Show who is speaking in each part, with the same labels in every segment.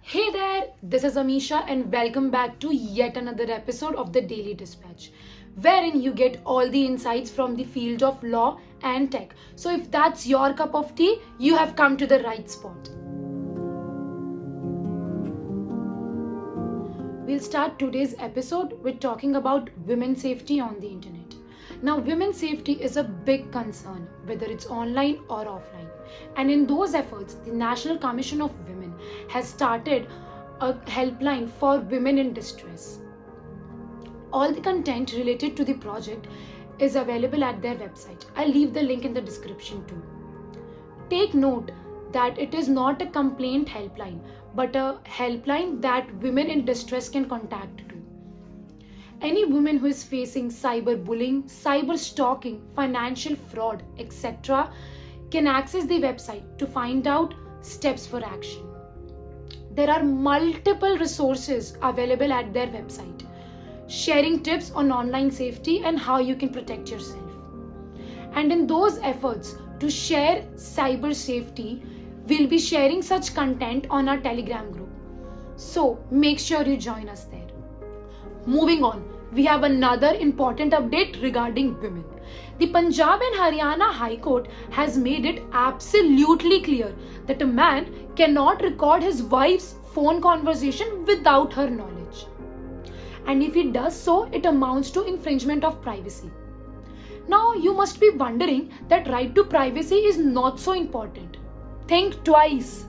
Speaker 1: Hey there, this is Amisha, and welcome back to yet another episode of the Daily Dispatch, wherein you get all the insights from the field of law and tech. So, if that's your cup of tea, you have come to the right spot. We'll start today's episode with talking about women's safety on the internet. Now, women's safety is a big concern, whether it's online or offline. And in those efforts, the National Commission of Women has started a helpline for women in distress. All the content related to the project is available at their website. I'll leave the link in the description too. Take note that it is not a complaint helpline, but a helpline that women in distress can contact to. Any woman who is facing cyberbullying, cyber stalking, financial fraud, etc., can access the website to find out steps for action. There are multiple resources available at their website, sharing tips on online safety and how you can protect yourself. And in those efforts to share cyber safety, we'll be sharing such content on our Telegram group. So make sure you join us there. Moving on, we have another important update regarding women. The Punjab and Haryana High Court has made it absolutely clear that a man cannot record his wife's phone conversation without her knowledge. And if he does so, it amounts to infringement of privacy. Now, you must be wondering that right to privacy is not so important. Think twice.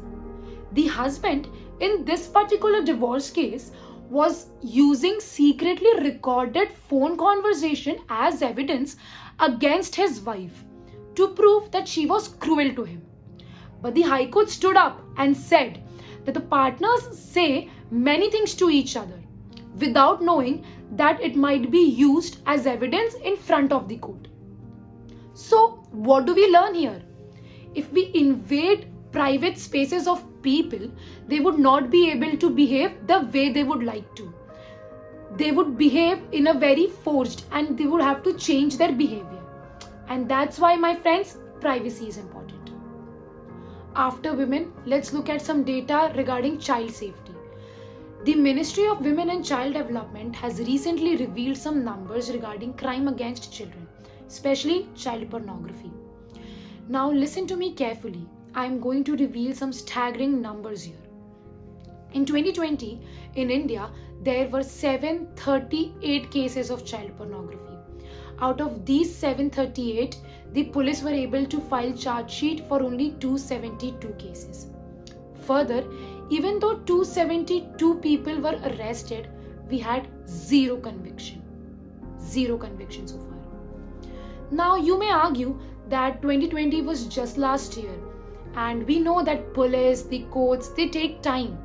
Speaker 1: The husband in this particular divorce case was using secretly recorded phone conversation as evidence against his wife to prove that she was cruel to him. But the High Court stood up and said that the partners say many things to each other without knowing that it might be used as evidence in front of the court. So, what do we learn here? If we invade private spaces of people, they would not be able to behave the way they would like to. They would behave in a very forced and they would have to change their behavior. And that's why, my friends, privacy is important. After women, let's look at some data regarding child safety. The Ministry of Women and Child Development has recently revealed some numbers regarding crime against children, especially child pornography. Now listen to me carefully. I am going to reveal some staggering numbers here. In 2020, in India, there were 738 cases of child pornography. Out of these 738, the police were able to file charge sheet for only 272 cases. Further, even though 272 people were arrested, we had zero conviction. Zero conviction so far. Now you may argue that 2020 was just last year, and we know that police, the courts, they take time.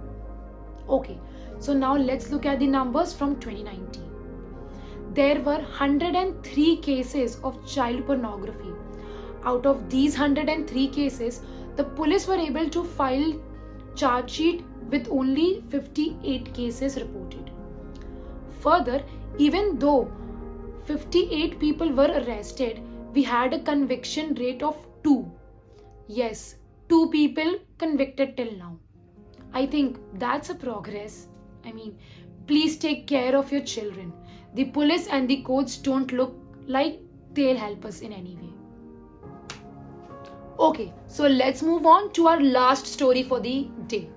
Speaker 1: Okay, so now let's look at the numbers from 2019. There were 103 cases of child pornography. Out of these 103 cases, the police were able to file charge sheet with only 58 cases reported. Further, even though 58 people were arrested, we had a conviction rate of 2. Yes, 2 people convicted till now. I think that's a progress. Please take care of your children. The police and the courts don't look like they'll help us in any way. Okay, so let's move on to our last story for the day.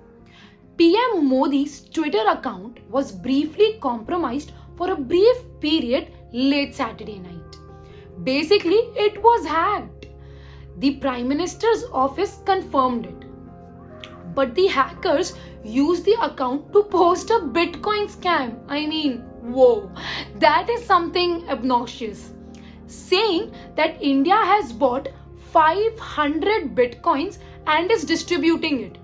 Speaker 1: PM Modi's Twitter account was briefly compromised for a brief period late Saturday night. Basically, it was hacked. The Prime Minister's office confirmed it. But the hackers used the account to post a Bitcoin scam. Whoa, that is something obnoxious. Saying that India has bought 500 Bitcoins and is distributing it.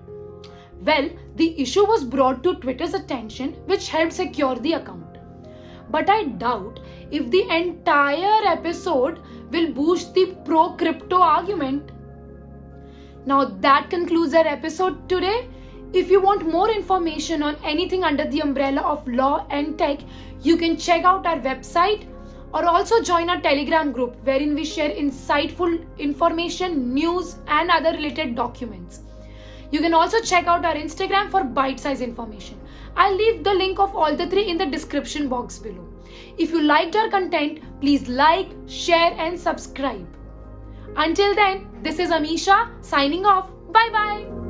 Speaker 1: Well, the issue was brought to Twitter's attention, which helped secure the account. But I doubt if the entire episode will boost the pro-crypto argument. Now that concludes our episode today. If you want more information on anything under the umbrella of law and tech, you can check out our website or also join our Telegram group wherein we share insightful information, news and other related documents. You can also check out our Instagram for bite-sized information. I'll leave the link of all the three in the description box below. If you liked our content, please like, share and subscribe. Until then, this is Amisha signing off. Bye bye.